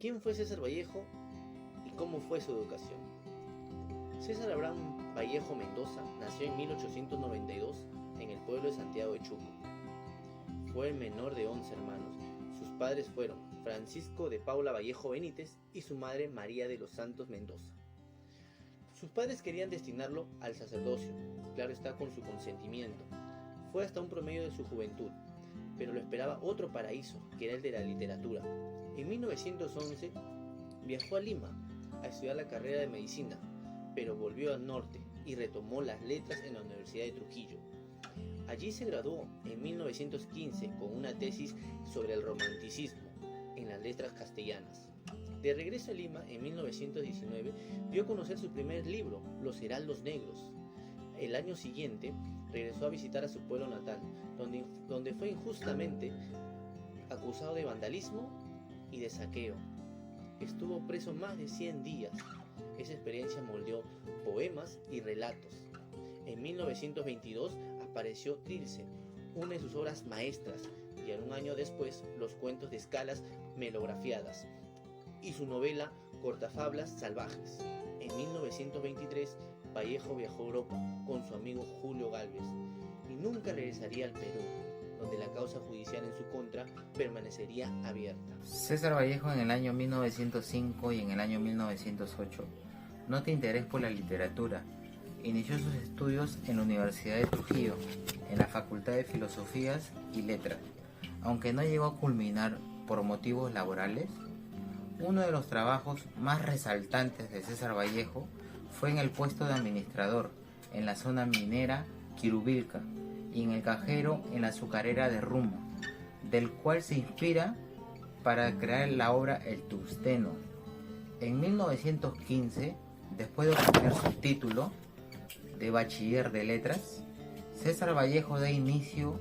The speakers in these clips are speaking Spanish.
¿Quién fue César Vallejo y cómo fue su educación? César Abraham Vallejo Mendoza nació en 1892 en el pueblo de Santiago de Chuco. Fue el menor de 11 hermanos. Sus padres fueron Francisco de Paula Vallejo Benítez y su madre María de los Santos Mendoza. Sus padres querían destinarlo al sacerdocio, claro está, con su consentimiento. Fue hasta un promedio de su juventud, pero lo esperaba otro paraíso, que era el de la literatura. En 1911 viajó a Lima a estudiar la carrera de medicina, pero volvió al norte y retomó las letras en la Universidad de Trujillo. Allí se graduó en 1915 con una tesis sobre el romanticismo en las letras castellanas. De regreso a Lima en 1919 dio a conocer su primer libro, Los Heraldos Negros. El año siguiente regresó a visitar a su pueblo natal, donde fue injustamente acusado de vandalismo y de saqueo. Estuvo preso más de 100 días. Esa experiencia moldeó poemas y relatos. En 1922 apareció Trilce, una de sus obras maestras, y un año después los cuentos de escalas melografiadas y su novela Cortafablas Salvajes. En 1923 Vallejo viajó a Europa con su amigo Julio Gálvez y nunca regresaría al Perú, donde la causa judicial en su contra permanecería abierta. César Vallejo en el año 1905 y en el año 1908 nota interés por la literatura. Inició sus estudios en la Universidad de Trujillo, en la Facultad de Filosofías y Letras, aunque no llegó a culminar por motivos laborales. Uno de los trabajos más resaltantes de César Vallejo fue en el puesto de administrador en la zona minera Quirubilca y en el cajero en la azucarera de Rumo, del cual se inspira para crear la obra El Tungsteno. En 1915, después de obtener su título de bachiller de letras, César Vallejo da inicio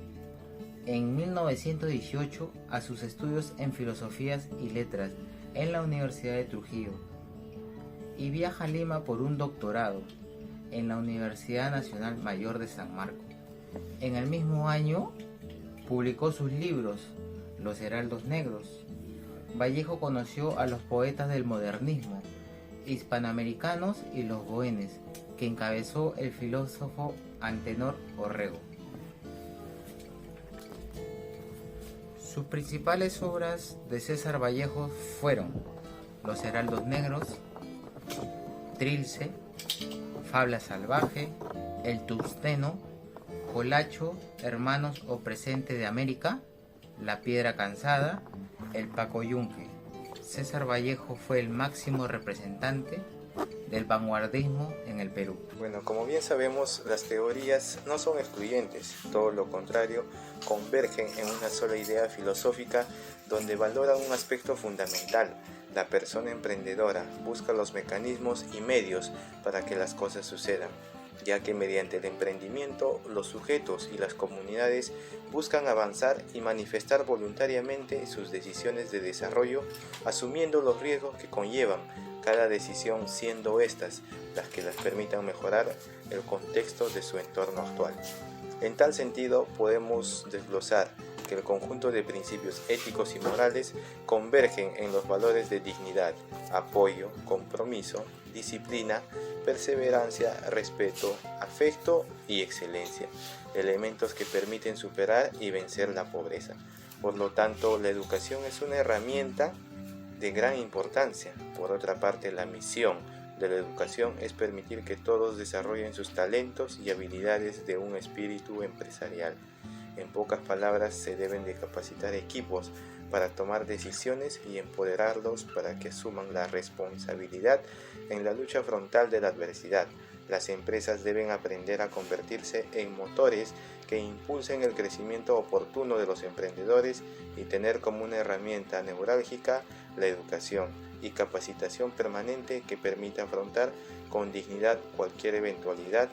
en 1918 a sus estudios en filosofías y letras en la Universidad de Trujillo y viaja a Lima por un doctorado en la Universidad Nacional Mayor de San Marcos. En el mismo año publicó sus libros Los Heraldos Negros. Vallejo conoció a los poetas del modernismo hispanoamericanos y los goenes, que encabezó el filósofo Antenor Orrego. Sus principales obras de César Vallejo fueron Los Heraldos Negros, Trilce, Fabla Salvaje, El Tungsteno, Colacho, Hermanos o Presente de América, La Piedra Cansada, El Pacoyunque. César Vallejo fue el máximo representante del vanguardismo en el Perú. Bueno, como bien sabemos, las teorías no son excluyentes, todo lo contrario, convergen en una sola idea filosófica donde valoran un aspecto fundamental. La persona emprendedora busca los mecanismos y medios para que las cosas sucedan, ya que mediante el emprendimiento los sujetos y las comunidades buscan avanzar y manifestar voluntariamente sus decisiones de desarrollo, asumiendo los riesgos que conllevan cada decisión, siendo estas las que les permitan mejorar el contexto de su entorno actual. En tal sentido, podemos desglosar que el conjunto de principios éticos y morales convergen en los valores de dignidad, apoyo, compromiso, disciplina, perseverancia, respeto, afecto y excelencia, elementos que permiten superar y vencer la pobreza. Por lo tanto, la educación es una herramienta de gran importancia. Por otra parte, la misión de la educación es permitir que todos desarrollen sus talentos y habilidades de un espíritu empresarial. En pocas palabras, se deben de capacitar equipos para tomar decisiones y empoderarlos para que asuman la responsabilidad en la lucha frontal de la adversidad. Las empresas deben aprender a convertirse en motores que impulsen el crecimiento oportuno de los emprendedores y tener como una herramienta neurálgica la educación y capacitación permanente que permita afrontar con dignidad cualquier eventualidad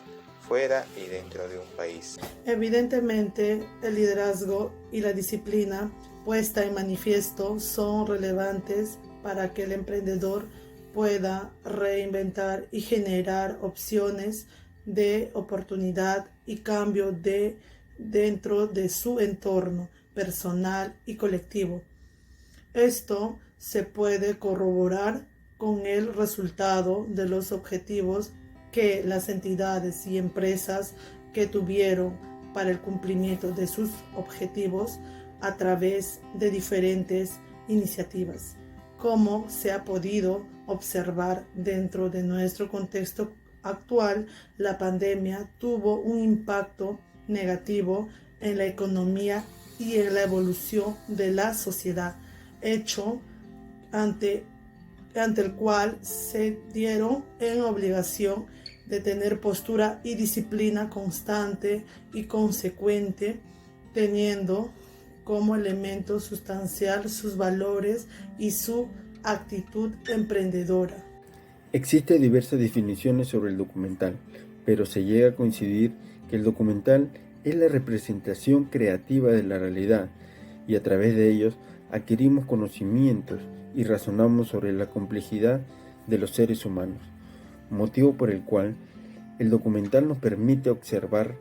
fuera y dentro de un país. Evidentemente, el liderazgo y la disciplina puesta en manifiesto son relevantes para que el emprendedor pueda reinventar y generar opciones de oportunidad y cambio dentro de su entorno personal y colectivo. Esto se puede corroborar con el resultado de los objetivos que las entidades y empresas que tuvieron para el cumplimiento de sus objetivos a través de diferentes iniciativas. Como se ha podido observar dentro de nuestro contexto actual, la pandemia tuvo un impacto negativo en la economía y en la evolución de la sociedad, hecho ante el cual se dieron en obligación de tener postura y disciplina constante y consecuente, teniendo como elemento sustancial sus valores y su actitud emprendedora. Existen diversas definiciones sobre el documental, pero se llega a coincidir que el documental es la representación creativa de la realidad y a través de ellos adquirimos conocimientos y razonamos sobre la complejidad de los seres humanos, motivo por el cual el documental nos permite observar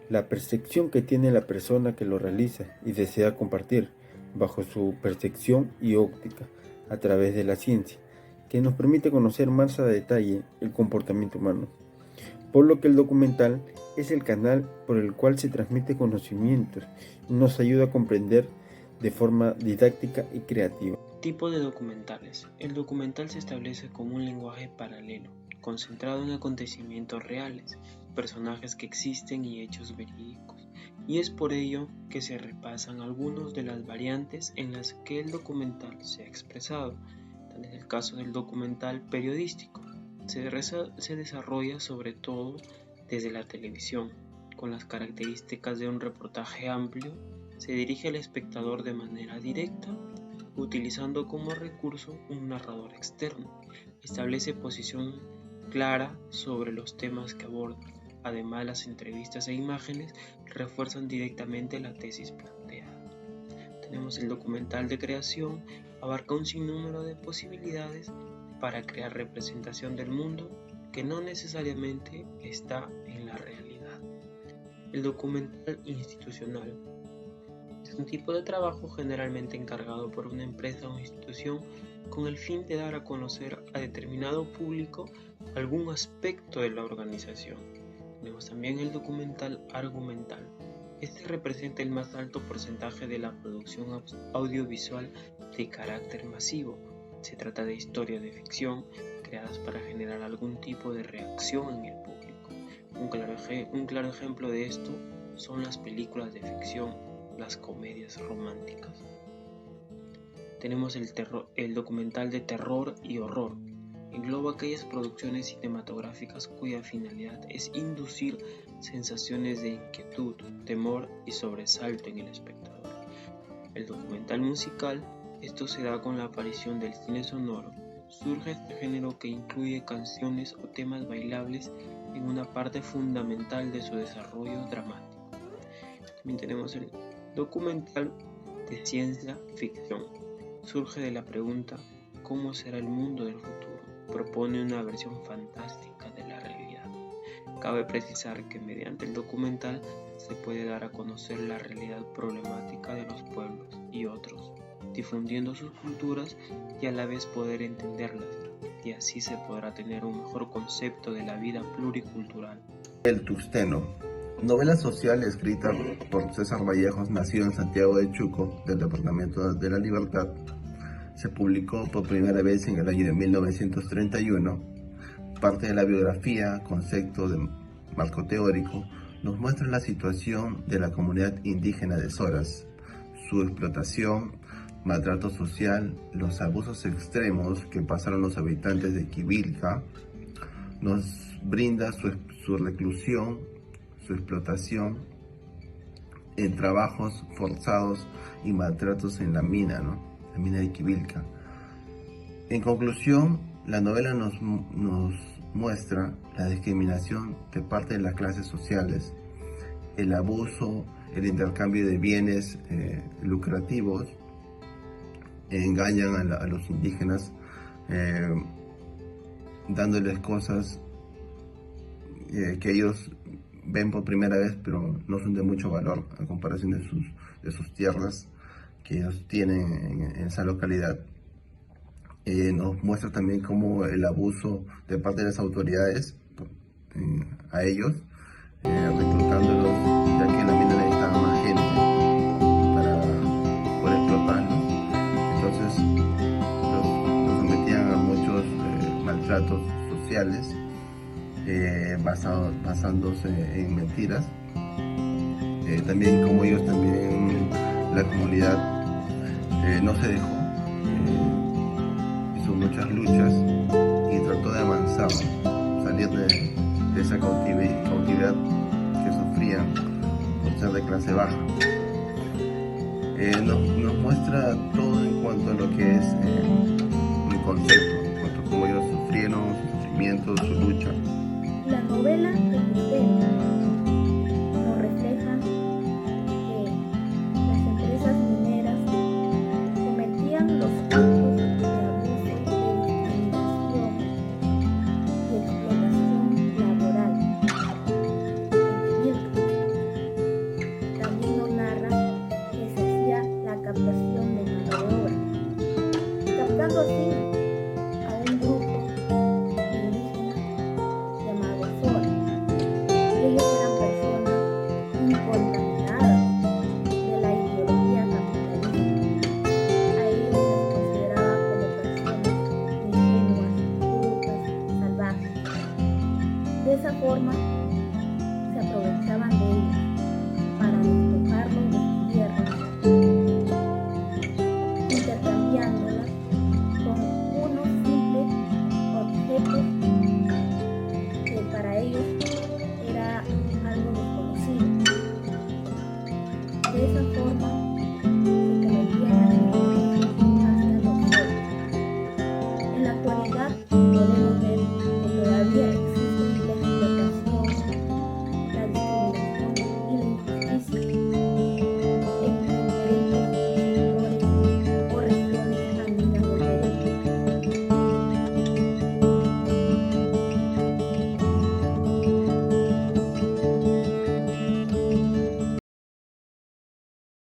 la percepción que tiene la persona que lo realiza y desea compartir bajo su percepción y óptica a través de la ciencia, que nos permite conocer más a detalle el comportamiento humano, por lo que el documental es el canal por el cual se transmite conocimientos y nos ayuda a comprender de forma didáctica y creativa. Tipo de documentales. El documental se establece como un lenguaje paralelo, concentrado en acontecimientos reales, personajes que existen y hechos verídicos, y es por ello que se repasan algunas de las variantes en las que el documental se ha expresado. Tal es el caso del documental periodístico. Se desarrolla sobre todo desde la televisión, con las características de un reportaje amplio, se dirige al espectador de manera directa, utilizando como recurso un narrador externo. Establece posición clara sobre los temas que aborda. Además, las entrevistas e imágenes refuerzan directamente la tesis planteada. Tenemos el documental de creación, abarca un sinnúmero de posibilidades para crear representación del mundo que no necesariamente está en la realidad. El documental institucional es un tipo de trabajo generalmente encargado por una empresa o institución con el fin de dar a conocer a determinado público algún aspecto de la organización. Tenemos también el documental argumental. Este representa el más alto porcentaje de la producción audiovisual de carácter masivo. Se trata de historias de ficción creadas para generar algún tipo de reacción en el público. Un claro ejemplo de esto son las películas de ficción, las comedias románticas. Tenemos el documental de terror y horror. Engloba aquellas producciones cinematográficas cuya finalidad es inducir sensaciones de inquietud, temor y sobresalto en el espectador. El documental musical, esto se da con la aparición del cine sonoro. Surge este género que incluye canciones o temas bailables en una parte fundamental de su desarrollo dramático. También tenemos el documental de ciencia ficción. Surge de la pregunta ¿cómo será el mundo del futuro? Propone una versión fantástica de la realidad. Cabe precisar que mediante el documental se puede dar a conocer la realidad problemática de los pueblos y otros, difundiendo sus culturas y a la vez poder entenderlas, y así se podrá tener un mejor concepto de la vida pluricultural. El Tusteno, novela social escrita por César Vallejos, nacido en Santiago de Chuco, del departamento de La Libertad. Se publicó por primera vez en el año de 1931. Parte de la biografía, concepto de marco teórico, nos muestra la situación de la comunidad indígena de Soras, su explotación, maltrato social, los abusos extremos que pasaron los habitantes de Quivilca. Nos brinda su reclusión, su explotación en trabajos forzados y maltratos en la mina, la mina de Quivilca. En conclusión, la novela nos muestra la discriminación de parte de las clases sociales, el abuso, el intercambio de bienes lucrativos, engañan a los indígenas dándoles cosas que ellos ven por primera vez, pero no son de mucho valor a comparación de sus tierras que ellos tienen en esa localidad. nos muestra también cómo el abuso de parte de las autoridades a ellos, reclutándolos, ya que la mina necesitaba más gente para poder explotarlos. Entonces los sometían a muchos maltratos sociales, basándose en mentiras. También como ellos también, la comunidad no se dejó, hizo muchas luchas y trató de avanzar, salir de esa cautividad que sufrían por ser de clase baja. Nos muestra todo en cuanto a lo que es un concepto, en cuanto a cómo ellos sufrieron, sus sufrimientos, su lucha. La novela El Burdel